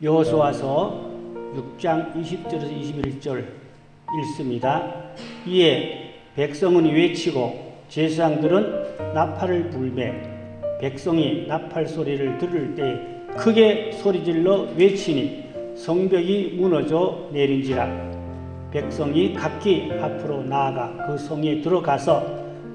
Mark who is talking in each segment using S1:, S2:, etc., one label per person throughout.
S1: 여호수아서 6장 20절에서 21절 읽습니다. 이에 백성은 외치고 제사장들은 나팔을 불매 백성이 나팔 소리를 들을 때 크게 소리질러 외치니 성벽이 무너져 내린지라. 백성이 각기 앞으로 나아가 그 성에 들어가서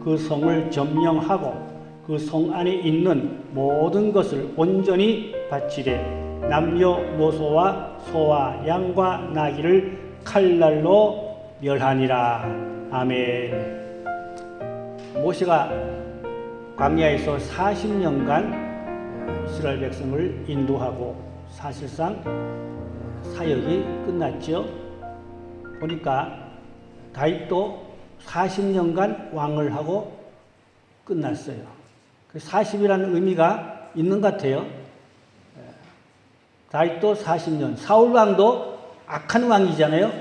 S1: 그 성을 점령하고 그 성 안에 있는 모든 것을 온전히 바치되 남녀노소와 소와 양과 나귀를 칼날로 멸하니라. 아멘. 모세가 광야에서 40년간 이스라엘 백성을 인도하고 사실상 사역이 끝났죠. 보니까 다윗도 40년간 왕을 하고 끝났어요. 40이라는 의미가 있는 것 같아요. 다윗도 40년, 사울왕도 악한 왕이잖아요.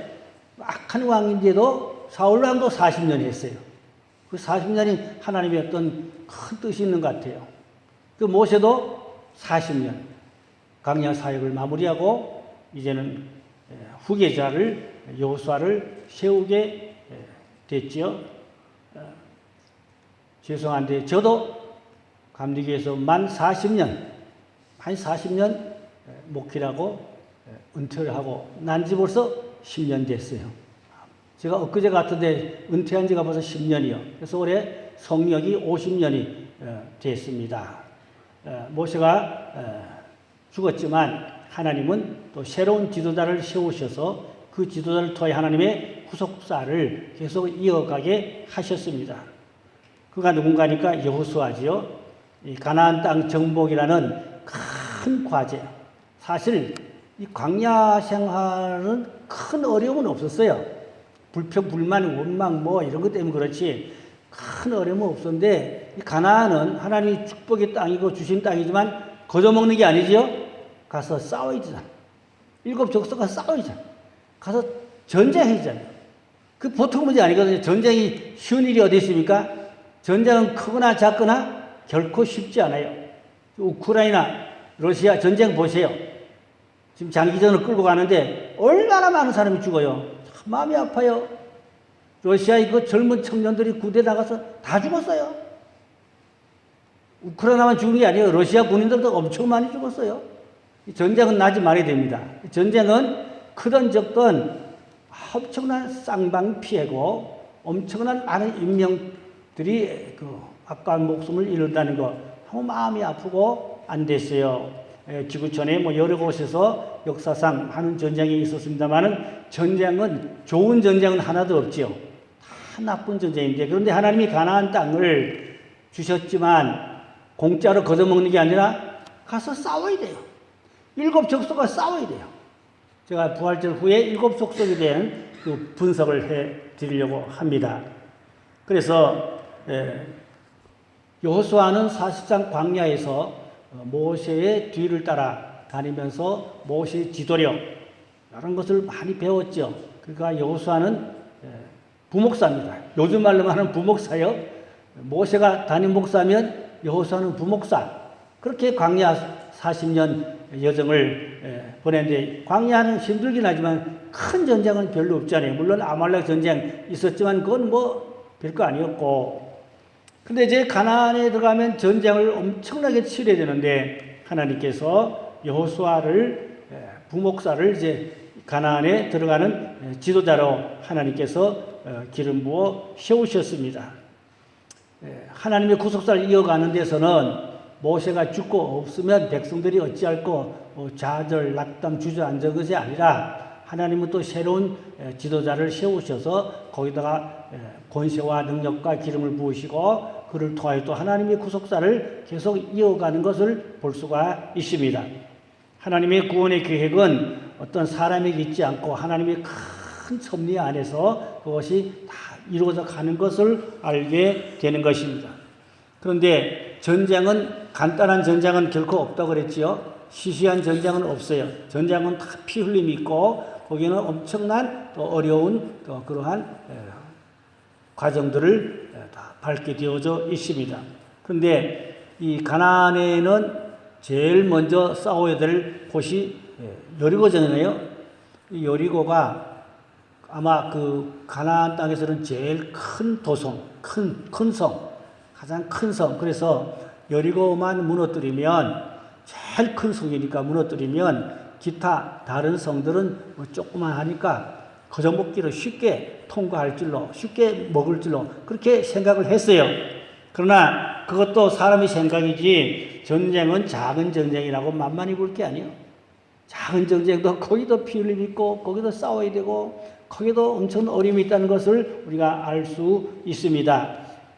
S1: 악한 왕인데도 사울왕도 40년 했어요. 그 40년이 하나님의 어떤 큰 뜻이 있는 것 같아요. 그 모세도 40년 광야 사역을 마무리하고 이제는 후계자를 여호수아를 세우게 됐죠. 죄송한데 저도 감리교에서 만 40년 목회라고 은퇴를 하고 난 지 벌써 10년 됐어요. 제가 엊그제 같은데 은퇴한 지가 벌써 10년이요. 그래서 올해 성역이 50년이 됐습니다. 모세가 죽었지만 하나님은 또 새로운 지도자를 세우셔서 그 지도자를 통해 하나님의 후속사를 계속 이어가게 하셨습니다. 그가 누군가니까 여호수아지요. 이 가나안 땅 정복이라는 큰 과제. 사실 이 광야 생활은 큰 어려움은 없었어요. 불평, 불만, 원망 뭐 이런 것 때문에 그렇지 큰 어려움은 없었는데 이 가나안은 하나님이 축복의 땅이고 주신 땅이지만 거저먹는 게 아니지요. 가서 싸워야 되잖아. 7 족속과 싸워야 되잖아. 가서 전쟁해야 되잖아요. 그 보통 문제 아니거든요. 전쟁이 쉬운 일이 어디 있습니까? 전쟁은 크거나 작거나 결코 쉽지 않아요. 우크라이나, 러시아 전쟁 보세요. 지금 장기전을 끌고 가는데 얼마나 많은 사람이 죽어요. 참 마음이 아파요. 러시아의 그 젊은 청년들이 군대 나가서 다 죽었어요. 우크라이나만 죽은 게 아니에요. 러시아 군인들도 엄청 많이 죽었어요. 전쟁은 나지 말아야 됩니다. 전쟁은 크든 적든 엄청난 쌍방피해고 엄청난 많은 인명들이 아까운 목숨을 잃는다는 거 너무 마음이 아프고 안 됐어요. 지구촌에 뭐 여러 곳에서 역사상 많은 전쟁이 있었습니다만은 전쟁은 좋은 전쟁은 하나도 없지요. 다 나쁜 전쟁인데 그런데 하나님이 가나안 땅을 주셨지만 공짜로 거둬먹는 게 아니라 가서 싸워야 돼요. 7 족속과 싸워야 돼요. 제가 부활절 후에 7 족속에 대한 그 분석을 해 드리려고 합니다. 그래서 여호수아는 사실상 광야에서 모세의 뒤를 따라 다니면서 모세의 지도력 이런 것을 많이 배웠죠. 그러니까 여호수아는 부목사입니다. 요즘 말로 하는 부목사요. 모세가 담임 목사면 여호수아는 부목사. 그렇게 광야 40년 여정을 보냈는데 광야는 힘들긴 하지만 큰 전쟁은 별로 없잖아요. 물론 아말렉 전쟁 있었지만 그건 뭐 별거 아니었고 근데 이제 가나안에 들어가면 전쟁을 엄청나게 치러야 되는데 하나님께서 여호수아를 부목사를 이제 가나안에 들어가는 지도자로 하나님께서 기름 부어 세우셨습니다. 하나님의 구속사를 이어가는 데서는 모세가 죽고 없으면 백성들이 어찌할꼬 좌절, 낙담, 주저앉은 것이 아니라 하나님은 또 새로운 지도자를 세우셔서 거기다가 권세와 능력과 기름을 부으시고 그를 통하여 또 하나님의 구속사를 계속 이어가는 것을 볼 수가 있습니다. 하나님의 구원의 계획은 어떤 사람에게 있지 않고 하나님의 큰 섭리 안에서 그것이 다 이루어져 가는 것을 알게 되는 것입니다. 그런데 전쟁은 간단한 전쟁은 결코 없다고 그랬지요. 시시한 전쟁은 없어요. 전쟁은 다 피 흘림이 있고 거기는 엄청난 또 어려운 또 그러한 과정들을 다 밟게 되어져 있습니다. 그런데 이 가나안에는 제일 먼저 싸워야 될 곳이 여리고잖아요. 이 여리고가 아마 그 가나안 땅에서는 제일 큰 도성, 큰 성, 가장 큰 성. 그래서 여리고만 무너뜨리면 제일 큰 성이니까 무너뜨리면 기타 다른 성들은 뭐 조그만 하니까 거저먹기로 쉽게 통과할 줄로, 쉽게 먹을 줄로 그렇게 생각을 했어요. 그러나 그것도 사람의 생각이지 전쟁은 작은 전쟁이라고 만만히 볼 게 아니에요. 작은 전쟁도 거기도 피 흘림 있고 거기도 싸워야 되고 거기도 엄청 어려움이 있다는 것을 우리가 알 수 있습니다.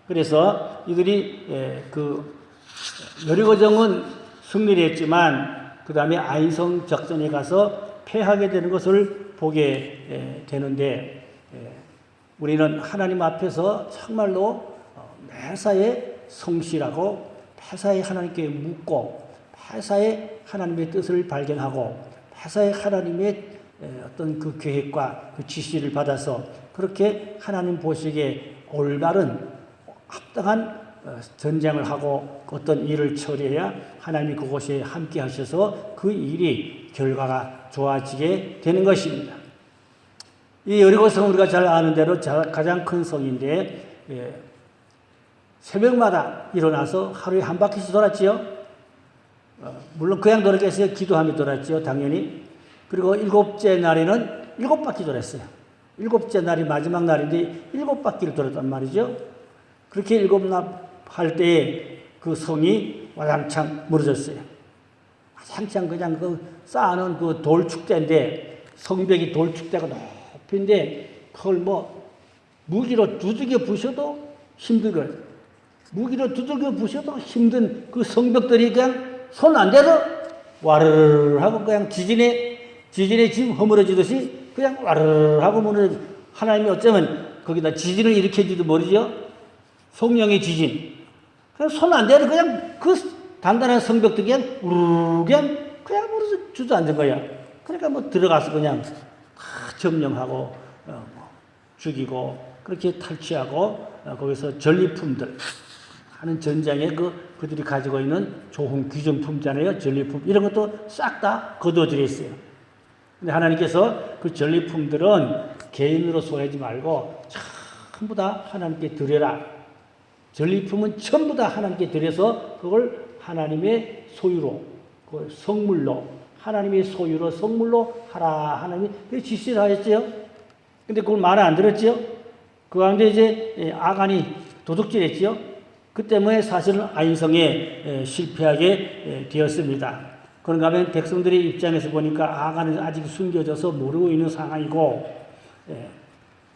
S1: 그래서 이들이 그 여리고정은 승리를 했지만 그 다음에 아인성 작전에 가서 패하게 되는 것을 보게 되는데 우리는 하나님 앞에서 정말로 매사에 성실하고 매사에 하나님께 묻고 매사에 하나님의 뜻을 발견하고 매사에 하나님의 어떤 그 계획과 그 지시를 받아서 그렇게 하나님 보시기에 올바른 합당한 전쟁을 하고 어떤 일을 처리해야 하나님이 그곳에 함께 하셔서 그 일이 결과가 좋아지게 되는 것입니다. 이 여리고성은 우리가 잘 아는 대로 가장 큰 성인데 새벽마다 일어나서 하루에 한 바퀴씩 돌았지요. 물론 그냥 돌았겠어요. 기도하며 돌았지요. 당연히. 그리고 일곱째 날에는 7바퀴 돌았어요. 일곱째 날이 마지막 날인데 7바퀴를 돌았단 말이죠. 그렇게 7날 할 때에 그 성이 와장창 무너졌어요. 와장창 그냥 그 쌓아놓은 그 돌축대인데 성벽이 돌축대가 높은데 그걸 뭐 무기로 두들겨 부셔도 힘든 거예요. 무기로 두들겨 부셔도 힘든 그 성벽들이 그냥 손 안 대서 와르르 하고 그냥 지진에 지금 허물어지듯이 그냥 와르르 하고 무너져. 하나님이 어쩌면 거기다 지진을 일으켜지도 모르죠. 성령의 지진. 그냥 손 안 대서 그냥 그 단단한 성벽들이 그냥 우르르 그냥 무너져 주저앉은 거야. 그러니까 뭐 들어가서 그냥 점령하고 죽이고 그렇게 탈취하고 거기서 전리품들 하는 전장에 그들이 가지고 있는 좋은 귀중품잖아요. 전리품 이런 것도 싹 다 거둬들였어요. 근데 하나님께서 그 전리품들은 개인으로 소유하지 말고 전부 다 하나님께 드려라. 전리품은 전부 다 하나님께 드려서 그걸 하나님의 소유로, 그 성물로, 하나님의 소유로 성물로 하라. 하나님이 지시를 하셨죠. 근데 그걸 말을 안 들었죠. 그 가운데 이제 아간이 도둑질했죠. 그 때문에 사실은 아인성에 실패하게 되었습니다. 그런가 하면 백성들의 입장에서 보니까 아간은 아직 숨겨져서 모르고 있는 상황이고,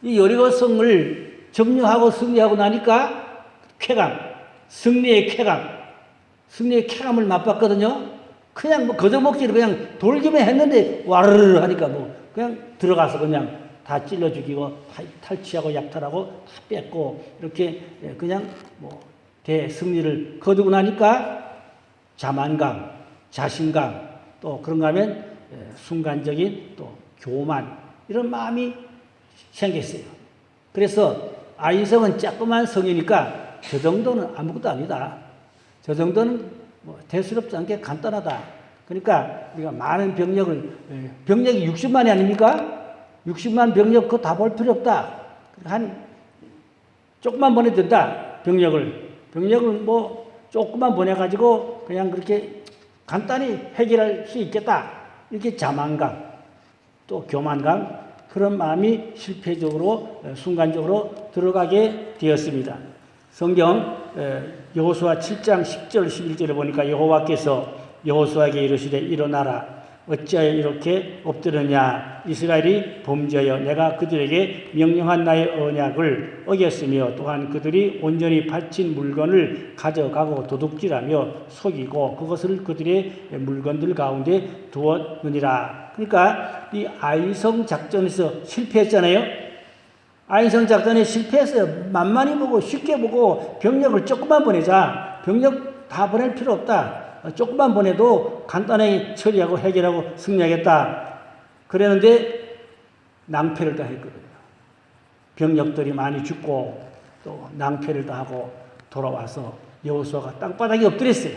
S1: 이 여리고성을 점령하고 승리하고 나니까 쾌감, 승리의 쾌감을 맛봤거든요. 그냥 뭐 거저먹기를 그냥 돌기만 했는데 와르르 하니까 뭐 그냥 들어가서 그냥 다 찔러 죽이고 탈취하고 약탈하고 다 뺏고 이렇게 그냥 뭐 대승리를 거두고 나니까 자만감, 자신감 또 그런가 하면 순간적인 또 교만 이런 마음이 생겼어요. 그래서 아인성은 조그만 성이니까 저 정도는 아무것도 아니다. 저 정도는 뭐 대수롭지 않게 간단하다. 그러니까 우리가 많은 병력이 60만이 아닙니까? 60만 병력 그거 다 볼 필요 없다. 한 조금만 보내도 된다. 병력을 뭐 조금만 보내가지고 그냥 그렇게 간단히 해결할 수 있겠다. 이렇게 자만감 또 교만감 그런 마음이 실패적으로 순간적으로 들어가게 되었습니다. 성경 여호수아 7장 10절 11절에 보니까 여호와께서 여호수아에게 이르시되 일어나라 어찌하여 이렇게 엎드렸냐 이스라엘이 범죄하여 내가 그들에게 명령한 나의 언약을 어겼으며 또한 그들이 온전히 바친 물건을 가져가고 도둑질하며 속이고 그것을 그들의 물건들 가운데 두었느니라. 그러니까 이 아인성 작전에서 실패했잖아요. 아인성 작전에 실패했어요. 만만히 보고 쉽게 보고 병력을 조금만 보내자. 병력 다 보낼 필요 없다. 조금만 보내도 간단하게 처리하고 해결하고 승리하겠다. 그랬는데 낭패를 당했거든요. 병력들이 많이 죽고 또 낭패를 당하고 돌아와서 여호수아가 땅바닥에 엎드렸어요.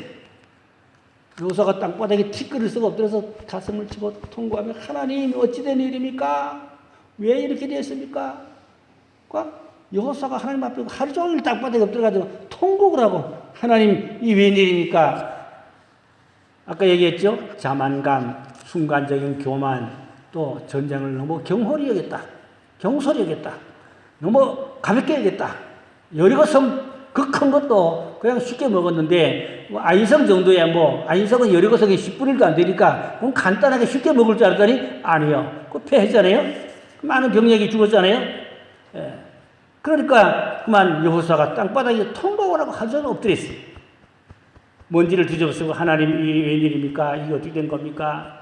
S1: 여호수아가 땅바닥에 티끌을 쓰고 엎드려서 가슴을 치고 통곡하며 하나님 어찌된 일입니까? 왜 이렇게 됐습니까? 여호수아가 하나님 앞에 하루 종일 땅바닥에 엎드려가지고 통곡을 하고 하나님 이 웬일입니까? 아까 얘기했죠? 자만감, 순간적인 교만, 또 전쟁을 너무 경홀히 여겼다. 경솔히 여겼다. 너무 가볍게 여겼다. 여리고성 그 큰 것도 그냥 쉽게 먹었는데 아인성 정도야 아인성은 여리고성이 10분의 1도 안 되니까 그건 간단하게 쉽게 먹을 줄 알았더니 아니요. 그 패했잖아요. 많은 병력이 죽었잖아요. 예. 그러니까 그만 여호수아가 땅바닥에 통곡을 하고 하루 종일 엎드렸어요. 먼지를 뒤집어쓰고 하나님 이 웬일입니까? 이게 어떻게 된 겁니까?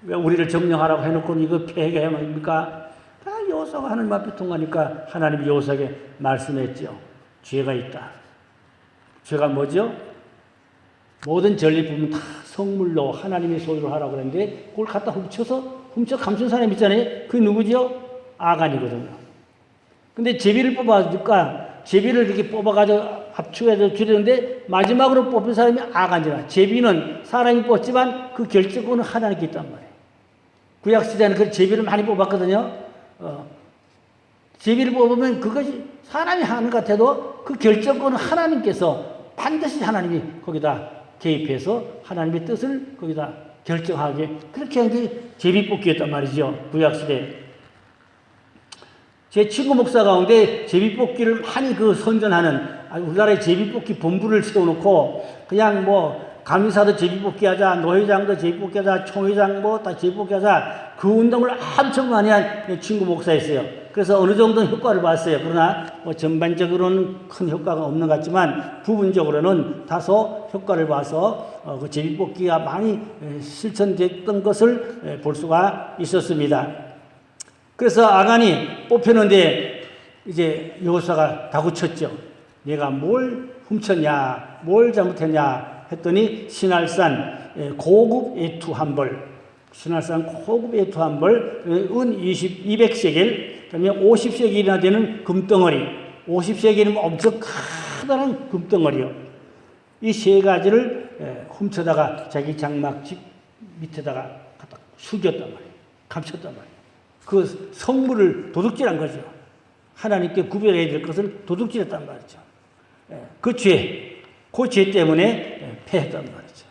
S1: 왜 우리를 점령하라고 해놓고 이거 패하게 합니까? 다 여호수아가 하나님 앞에 통하니까 하나님이 여호수아에게 말씀했죠. 죄가 있다. 죄가 뭐죠? 모든 전리품은 다 성물로 하나님의 소유로 하라고 그랬는데 그걸 갖다 훔쳐 감춘 사람 있잖아요. 그게 누구죠? 아간이거든요. 근데 제비를 뽑아주니까 제비를 이렇게 뽑아가지고 합축해서 줄였는데 마지막으로 뽑힌 사람이 아간이라. 제비는 사람이 뽑지만 그 결정권은 하나님께 있단 말이에요. 구약시대는 그 제비를 많이 뽑았거든요. 제비를 뽑으면 그것이 사람이 하는 것 같아도 그 결정권은 하나님께서 반드시 하나님이 거기다 개입해서 하나님의 뜻을 거기다 결정하게 그렇게 한 게 제비뽑기였단 말이죠. 구약시대. 제 친구 목사 가운데 제비뽑기를 많이 선전하는 우리나라에 제비뽑기 본부를 세워놓고 그냥 감리사도 제비뽑기 하자, 노회장도 제비뽑기 하자, 총회장 다 제비뽑기 하자 그 운동을 엄청 많이 한 친구 목사였어요. 그래서 어느 정도는 효과를 봤어요. 그러나 전반적으로는 큰 효과가 없는 것 같지만 부분적으로는 다소 효과를 봐서 그 제비뽑기가 많이 실천됐던 것을 볼 수가 있었습니다. 그래서 아간이 뽑혔는데 이제 여호수아가 다구쳤죠. 내가 뭘 훔쳤냐, 뭘 잘못했냐 했더니 신할산 고급 애투 한 벌, 신할산 고급 애투 한 벌, 은 200세겔, 그러면 50세겔이나 되는 금덩어리, 50세겔이면 엄청 커다란 금덩어리요. 이 세 가지를 훔쳐다가 자기 장막집 밑에다가 갖다 숙였단 말이에요. 감췄단 말이에요. 그 성물을 도둑질한 거죠. 하나님께 구별해야 될 것을 도둑질했단 말이죠. 그 죄 때문에 패했단 말이죠.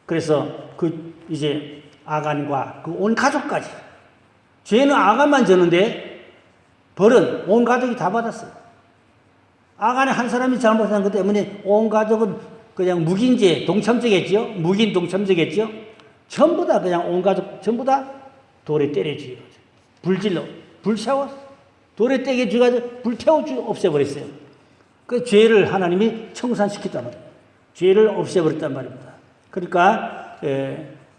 S1: 그래서 이제 아간과 그 온 가족까지 죄는 아간만 졌는데 벌은 온 가족이 다 받았어요. 아간의 한 사람이 잘못한 것 때문에 온 가족은 그냥 묵인죄, 동참죄겠죠? 묵인 동참죄겠죠? 전부 다 그냥 온 가족 전부 다 돌에 때려주고 불질러 불 세워 돌에 때려주고 불 태워주고 없애버렸어요. 그 죄를 하나님이 청산시켰단 말이에요. 죄를 없애버렸단 말입니다. 그러니까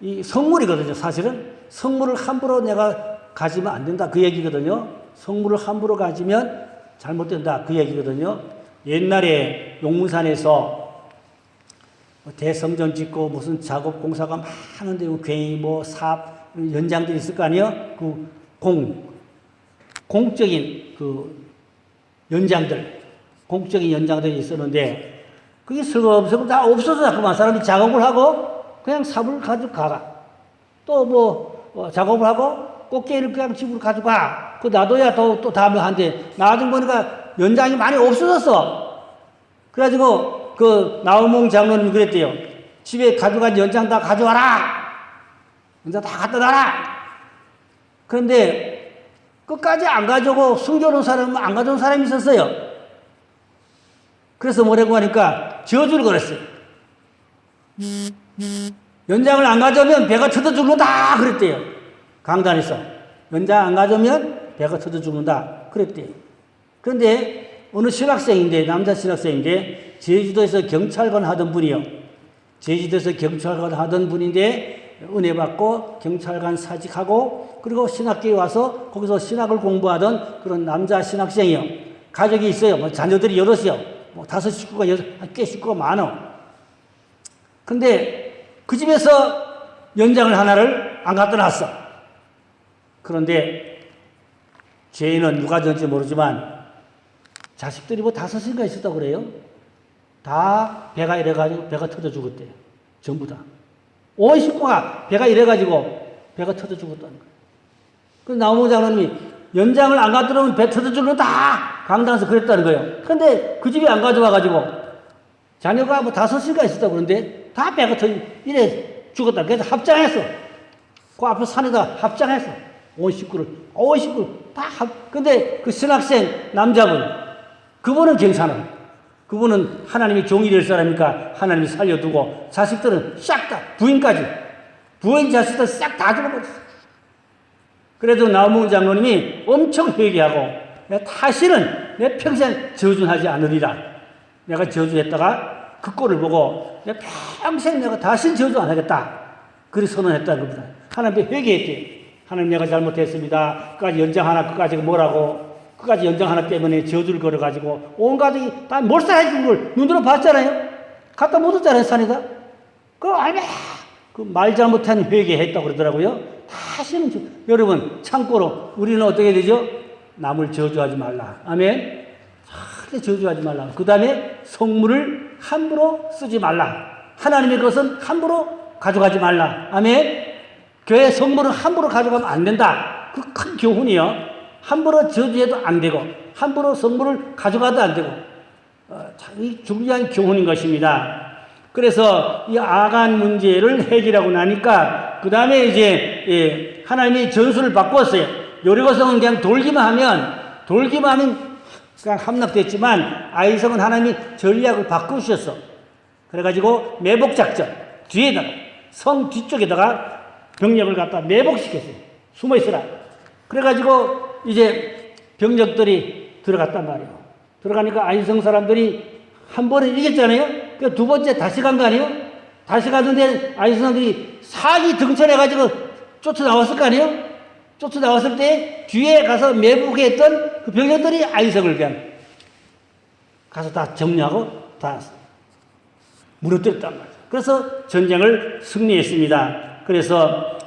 S1: 이 성물이거든요. 사실은 성물을 함부로 내가 가지면 안 된다 그 얘기거든요. 성물을 함부로 가지면 잘못된다 그 얘기거든요. 옛날에 용문산에서 대성전 짓고 무슨 작업 공사가 많은데 괜히 사업 연장들이 있을 거 아니에요. 그 공적인 공적인 연장들이 있었는데 그게 슬금슬금 다 없어져. 그만 사람이 작업을 하고 그냥 삽을 가지고 가가. 또 작업을 하고 꽃게를 그냥 집으로 가져가. 놔둬야 또 다음에 한대. 나중에 보니까 연장이 많이 없어졌어. 그래가지고 나우몽 장로님이 그랬대요. 집에 가져간 연장 다 가져와라. 연장 다 갖다 놔라. 그런데 끝까지 안 가져오고 숨겨놓은 사람은 안 가져온 사람이 있었어요. 그래서 뭐라고 하니까 저주를 걸었어요. 연장을 안 가져오면 배가 터져 죽는다 그랬대요. 강단에서 연장 안 가져오면 배가 터져 죽는다 그랬대요. 그런데 어느 신학생인데 남자 신학생인데 제주도에서 경찰관 하던 분이요. 제주도에서 경찰관 하던 분인데 은혜 받고 경찰관 사직하고 그리고 신학교에 와서 거기서 신학을 공부하던 그런 남자 신학생이요. 가족이 있어요. 자녀들이 여럿이요. 5 식구가 꽤 식구가 많어. 근데 그 집에서 연장을 하나를 안 갖다 놨어. 그런데 죄인은 누가 졌는지 모르지만 자식들이 5인가 있었다고 그래요. 다 배가 이래가지고 배가 터져 죽었대요. 전부 다. 온 식구가 배가 이래가지고 배가 터져 죽었다는 거예요. 그래서 나무호 장로님이 연장을 안 가져오면 배 터져 죽는 다 강당에서 그랬다는 거예요. 근데 그 집에 안 가져와가지고 자녀가 뭐 5인가 있었다고 그러는데 다 배가 터져 이래 죽었다. 그래서 합장했어. 그 앞에 산에다 합장했어. 온 식구를 다 근데 그 신학생 남자분, 그분은 괜찮아요. 그분은 하나님의 종이 될 사람이니까 하나님이 살려두고 자식들은 싹 다, 부인 자식들 싹 다 죽어버렸어. 그래도 나무호 장로님이 엄청 회개하고 다시는 내 평생 저주하지 않으리라. 내가 저주했다가 그 꼴을 보고 내 평생 내가 다시는 저주 안 하겠다. 그리 선언했다는 겁니다. 하나님께 회개했대요. 하나님 내가 잘못했습니다. 끝까지 연장 하나 끝까지 뭐라고 끝까지 연장 하나 때문에 저주를 걸어가지고 온 가족이 다 몰살해준 걸 눈으로 봤잖아요. 갖다 묻었잖아요, 산에다. 그 말 잘못한 회개했다고 그러더라고요. 다시는 여러분 참고로 우리는 어떻게 되죠? 남을 저주하지 말라. 아멘. 절대 저주하지 말라. 그 다음에 성물을 함부로 쓰지 말라. 하나님의 것은 함부로 가져가지 말라. 아멘. 교회 성물은 함부로 가져가면 안 된다. 그 큰 교훈이요. 함부로 저주해도 안 되고 함부로 성물을 가져가도 안 되고 이 중요한 교훈인 것입니다. 그래서 이 아간 문제를 해결하고 나니까 그 다음에 이제 하나님이 전술을 바꿨어요. 여리고성은 그냥 돌기만 하면 그냥 함락됐지만 아이성은 하나님이 전략을 바꾸셨어. 그래가지고 매복작전 뒤에다가 성 뒤쪽에다가 병력을 갖다 매복시켰어요. 숨어있으라. 그래가지고 이제 병력들이 들어갔단 말이에요. 들어가니까 아이성 사람들이 한 번에 이겼잖아요. 그 두 번째 다시 간 거 아니에요? 다시 가는데 아이성 사람들이 사기 등천해가지고 쫓아나왔을 거 아니에요? 쫓아나왔을 때 뒤에 가서 매복했던 그 병력들이 아이성을 그냥 가서 다 정리하고 다 무너뜨렸단 말이에요. 그래서 전쟁을 승리했습니다. 그래서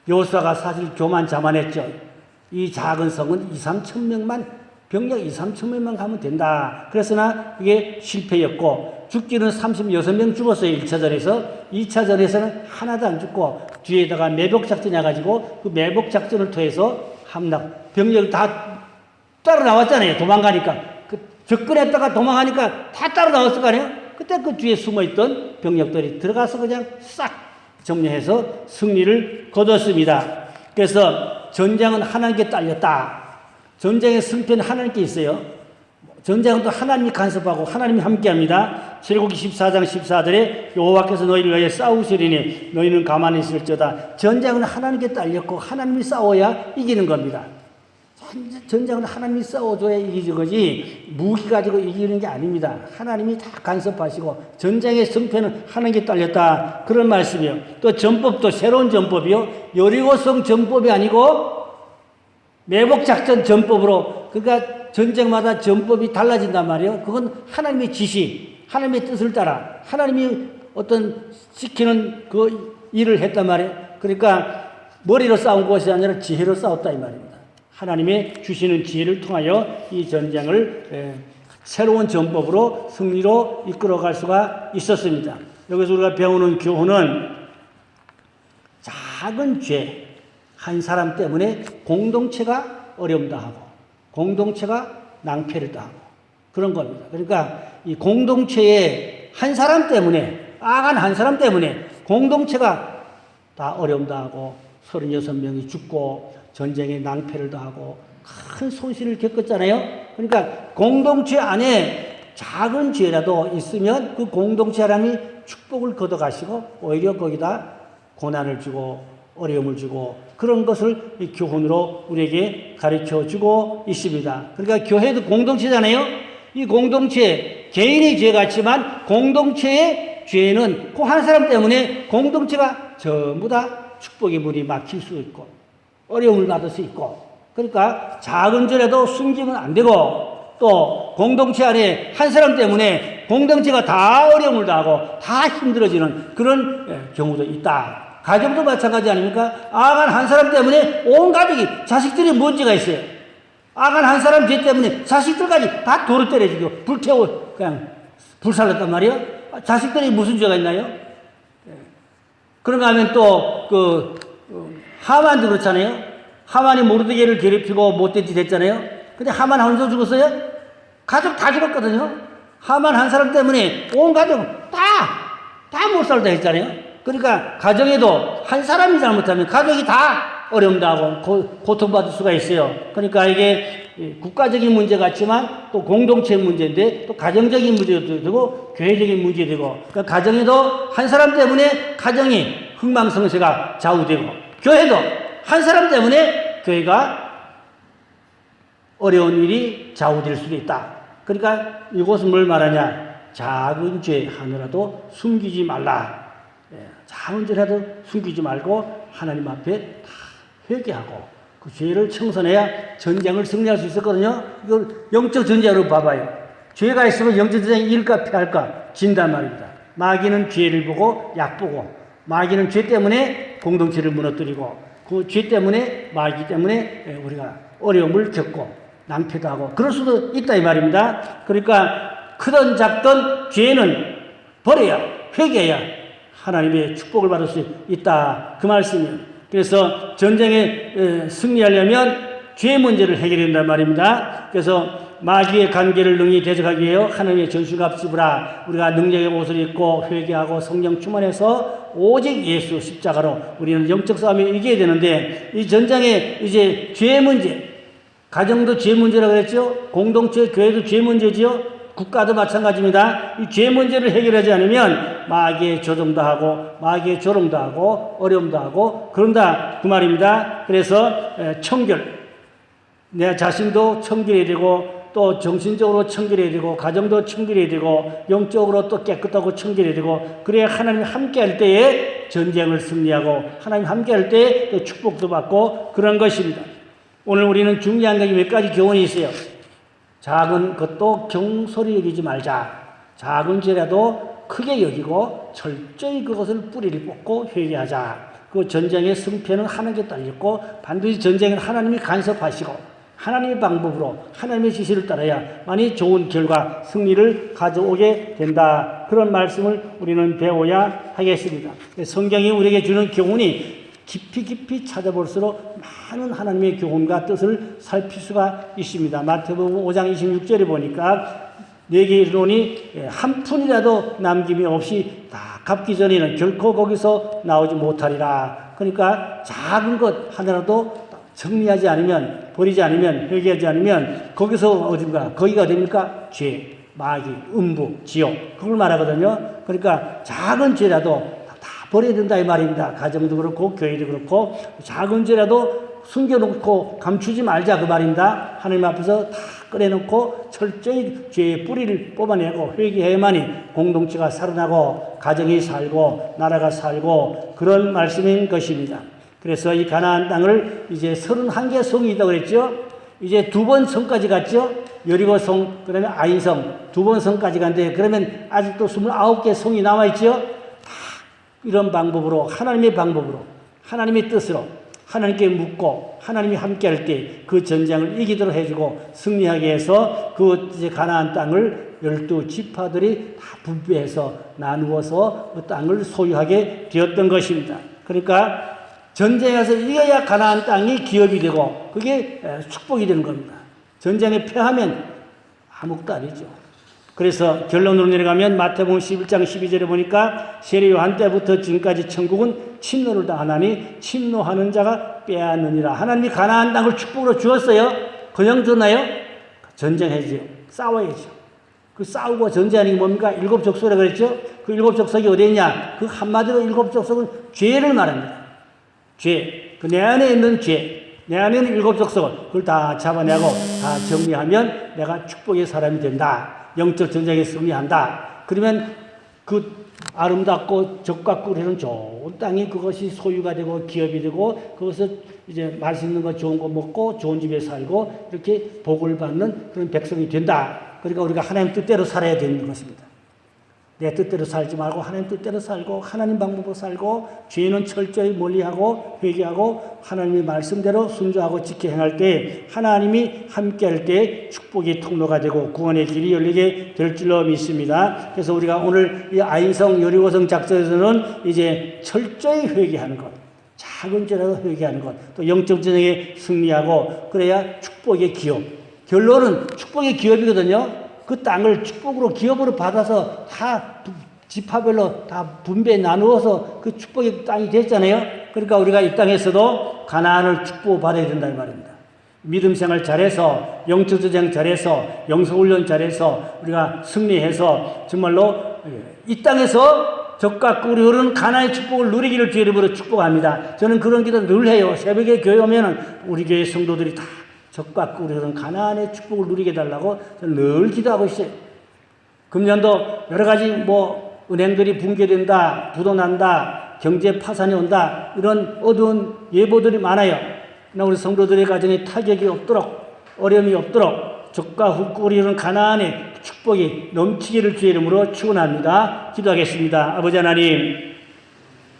S1: 여호수아가 사실 교만자만했죠. 이 작은 성은 2-3천 명만 병력 2-3천 명만 가면 된다. 그래서나 이게 실패였고 죽기는 36명 죽었어요. 1차전에서. 2차전에서는 하나도 안 죽고 뒤에다가 매복작전이 와가지고 그 매복작전을 통해서 함락 병력이 다 따로 나왔잖아요. 도망가니까 그 접근했다가 도망가니까 다 따로 나왔을 거 아니에요. 그때 그 뒤에 숨어있던 병력들이 들어가서 그냥 싹 정리해서 승리를 거뒀습니다. 그래서 전쟁은 하나님께 딸렸다. 전쟁의 승패는 하나님께 있어요. 전쟁은 또 하나님이 간섭하고 하나님이 함께합니다. 출애굽기 14장 14절에 여호와께서 너희를 위하여 싸우시리니 너희는 가만히 있을지어다. 전쟁은 하나님께 딸렸고 하나님이 싸워야 이기는 겁니다. 전쟁은 하나님이 싸워줘야 이기는 거지 무기 가지고 이기는 게 아닙니다. 하나님이 다 간섭하시고 전쟁의 승패는 하나님께 딸렸다. 그런 말씀이요. 또 전법도 새로운 전법이요. 여리고성 전법이 아니고 매복작전 전법으로, 그러니까 전쟁마다 전법이 달라진단 말이에요. 그건 하나님의 지시, 하나님의 뜻을 따라 하나님이 어떤 시키는 그 일을 했단 말이에요. 그러니까 머리로 싸운 것이 아니라 지혜로 싸웠다 이 말입니다. 하나님의 주시는 지혜를 통하여 이 전쟁을 새로운 전법으로 승리로 이끌어갈 수가 있었습니다. 여기서 우리가 배우는 교훈은 작은 죄 한 사람 때문에 공동체가 어려움 당하고 공동체가 낭패를 당하고 그런 겁니다. 그러니까 이 공동체의 한 사람 때문에 악한 한 사람 때문에 공동체가 다 어려움 당하고 36명이 죽고 전쟁에 낭패를 당하고 큰 손실을 겪었잖아요. 그러니까 공동체 안에 작은 죄라도 있으면 그 공동체 사람이 축복을 걷어가시고 오히려 거기다 고난을 주고 어려움을 주고 그런 것을 이 교훈으로 우리에게 가르쳐주고 있습니다. 그러니까 교회도 공동체잖아요. 이 공동체, 개인의 죄 같지만 공동체의 죄는 그 한 사람 때문에 공동체가 전부 다 축복의 문이 막힐 수 있고 어려움을 받을 수 있고, 그러니까 작은 죄라도 숨기면 안 되고 또 공동체 안에 한 사람 때문에 공동체가 다 어려움을 당하고 다 힘들어지는 그런 경우도 있다. 가정도 마찬가지 아닙니까? 악한 한 사람 때문에 온 가족이, 자식들이 문제가 있어요. 악한 한 사람 죄 때문에 자식들까지 다 돌을 때려주고 불태워 그냥 불살랐단 말이에요. 자식들이 무슨 죄가 있나요? 그런가 하면 또, 하만도 그렇잖아요. 하만이 모르드게를 괴롭히고 못된 짓 했잖아요. 근데 하만 혼자 죽었어요? 가족 다 죽었거든요. 하만 한 사람 때문에 온 가족 다 못 살다 했잖아요. 그러니까 가정에도 한 사람이 잘못하면 가족이 다 어려움 당하고 고통받을 수가 있어요. 그러니까 이게 국가적인 문제 같지만 또 공동체 문제인데 또 가정적인 문제도 되고 교회적인 문제도 되고 그러니까 가정에도 한 사람 때문에 가정이 흥망성쇠가 좌우되고 교회도 한 사람 때문에 교회가 어려운 일이 좌우될 수도 있다. 그러니까 이것은 뭘 말하냐? 작은 죄 하나라도 숨기지 말라. 작은 죄라도 숨기지 말고 하나님 앞에 다 회개하고 그 죄를 청산해야 전쟁을 승리할 수 있었거든요. 이걸 영적 전쟁으로 봐봐요. 죄가 있으면 영적 전쟁이 이길까 피할까 진단 말입니다. 마귀는 죄를 보고 약 보고 마귀는 죄 때문에 공동체를 무너뜨리고 그 죄 때문에 마귀 때문에 우리가 어려움을 겪고 낭패도 하고 그럴 수도 있다 이 말입니다. 그러니까 크든 작든 죄는 버려야 회개해야 하나님의 축복을 받을 수 있다 그 말씀이에요. 그래서 전쟁에 승리하려면 죄 문제를 해결해야 된단 말입니다. 그래서 마귀의 관계를 능히 대적하기 위해 하나님의 전술갑 씹으라. 우리가 능력의 옷을 입고 회개하고 성령 충만해서 오직 예수 십자가로 우리는 영적 싸움에 이겨야 되는데 이 전쟁에 이제 죄 문제 가정도 죄 문제라고 그랬죠. 공동체 교회도 죄 문제지요. 국가도 마찬가지입니다. 이 죄 문제를 해결하지 않으면 마귀의 조종도 하고 마귀의 조롱도 하고 어려움도 하고 그런다 그 말입니다. 그래서 청결 내 자신도 청결해야 되고 또 정신적으로 청결해야 되고 가정도 청결해야 되고 영적으로 또 깨끗하고 청결해야 되고 그래야 하나님 함께 할 때에 전쟁을 승리하고 하나님 함께 할 때에 또 축복도 받고 그런 것입니다. 오늘 우리는 중요한 것이 몇 가지 교훈이 있어요. 작은 것도 경솔히 여기지 말자. 작은 죄라도 크게 여기고 철저히 그것을 뿌리를 뽑고 회개하자. 그 전쟁의 승패는 하나님께 딸렸고 반드시 전쟁은 하나님이 간섭하시고 하나님의 방법으로 하나님의 지시를 따라야 많이 좋은 결과 승리를 가져오게 된다. 그런 말씀을 우리는 배워야 하겠습니다. 성경이 우리에게 주는 교훈이 깊이 찾아볼수록 많은 하나님의 교훈과 뜻을 살필 수가 있습니다. 마태복음 5장 26절에 보니까 네 개의 이론이 한 푼이라도 남김이 없이 다 갚기 전에는 결코 거기서 나오지 못하리라. 그러니까 작은 것 하나라도 정리하지 않으면 버리지 않으면 회개하지 않으면 거기서 어딘가 거기가 됩니까? 죄, 마귀, 음부, 지옥 그걸 말하거든요. 그러니까 작은 죄라도 버려야 된다 이 말입니다. 가정도 그렇고 교회도 그렇고 작은 죄라도 숨겨놓고 감추지 말자 그 말입니다. 하나님 앞에서 다 꺼내놓고 철저히 죄의 뿌리를 뽑아내고 회개해야만이 공동체가 살아나고 가정이 살고 나라가 살고 그런 말씀인 것입니다. 그래서 이 가나안 땅을 이제 31개 성이 있다고 그랬죠. 이제 2번 성까지 갔죠. 여리고 성, 그 다음에 아인성 2번 성까지 간데 그러면 아직도 29개 성이 남아있죠. 이런 방법으로 하나님의 방법으로 하나님의 뜻으로 하나님께 묻고 하나님이 함께할 때 그 전쟁을 이기도록 해주고 승리하게 해서 그 이제 가나안 땅을 12지파들이 다 분배해서 나누어서 그 땅을 소유하게 되었던 것입니다. 그러니까 전쟁에서 이겨야 가나안 땅이 기업이 되고 그게 축복이 되는 겁니다. 전쟁에 패하면 아무것도 아니죠. 그래서 결론으로 내려가면 마태복음 11장 12절에 보니까 세례 요한 때부터 지금까지 천국은 침노를 당하나니 침노하는 자가 빼앗느니라. 하나님이 가나안 땅을 축복으로 주었어요. 그냥 줬나요? 전쟁해야죠. 싸워야죠. 그 싸우고 전쟁하는 게 뭡니까? 7족속이라고 그랬죠? 그 7족속이 어디 있냐? 그 한마디로 7족속은 죄를 말합니다. 죄. 그 내 안에 있는 죄. 내 안에 있는 7족속을 그걸 다 잡아내고 다 정리하면 내가 축복의 사람이 된다. 영적 전쟁에 승리한다. 그러면 그 아름답고 적과 꿀이는 좋은 땅이 그것이 소유가 되고 기업이 되고 그것을 이제 맛있는 거 좋은 거 먹고 좋은 집에 살고 이렇게 복을 받는 그런 백성이 된다. 그러니까 우리가 하나님 뜻대로 살아야 되는 것입니다. 내 뜻대로 살지 말고 하나님 뜻대로 살고 하나님 방법으로 살고 죄는 철저히 멀리하고 회개하고 하나님의 말씀대로 순종하고 지켜 행할 때 하나님이 함께할 때 축복의 통로가 되고 구원의 길이 열리게 될 줄로 믿습니다. 그래서 우리가 오늘 이 아인성 여리고성 작전에서는 이제 철저히 회개하는 것, 작은 죄라도 회개하는 것, 또 영적 전쟁에 승리하고 그래야 축복의 기업. 결론은 축복의 기업이거든요. 그 땅을 축복으로 기업으로 받아서 다 지파별로 다 분배 나누어서 그 축복의 땅이 됐잖아요. 그러니까 우리가 이 땅에서도 가나안을 축복받아야 된다 이 말입니다. 믿음 생활 잘해서 영적 전쟁 잘해서 영성훈련 잘해서 우리가 승리해서 정말로 이 땅에서 적과 꿀이 흐르는 가나안의 축복을 누리기를 주의 이름으로 축복합니다. 저는 그런 기도 늘 해요. 새벽에 교회 오면은 우리 교회 성도들이 다 적과 꿀이 흐르는 가나안의 축복을 누리게 해달라고 저는 늘 기도하고 있어요. 금년도 여러 가지 은행들이 붕괴된다, 부도 난다, 경제 파산이 온다 이런 어두운 예보들이 많아요. 그러나 우리 성도들의 가정에 타격이 없도록 어려움이 없도록 적과 꿀이 흐르는 가나안의 축복이 넘치기를 주의 이름으로 축원합니다. 기도하겠습니다. 아버지 하나님,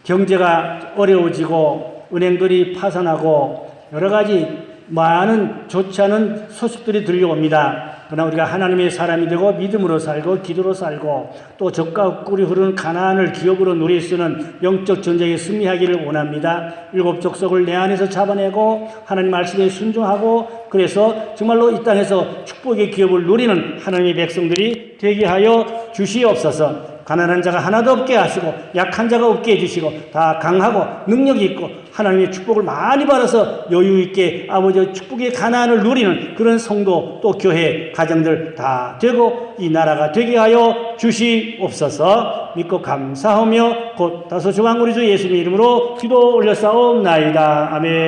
S1: 경제가 어려워지고 은행들이 파산하고 여러 가지 많은 좋지 않은 소식들이 들려옵니다. 그러나 우리가 하나님의 사람이 되고 믿음으로 살고 기도로 살고 또 적과 꿀이 흐르는 가나안을 기업으로 누릴 수 있는 영적 전쟁에 승리하기를 원합니다. 일곱 족속을 내 안에서 잡아내고 하나님 말씀에 순종하고 그래서 정말로 이 땅에서 축복의 기업을 누리는 하나님의 백성들이 되게 하여 주시옵소서. 가난한 자가 하나도 없게 하시고 약한 자가 없게 해주시고 다 강하고 능력이 있고 하나님의 축복을 많이 받아서 여유 있게 아버지의 축복의 가난을 누리는 그런 성도 또 교회 가정들 다 되고 이 나라가 되게 하여 주시옵소서. 믿고 감사하며 곧 다소중한 우리 주 예수님의 이름으로 기도 올렸사옵나이다. 아멘.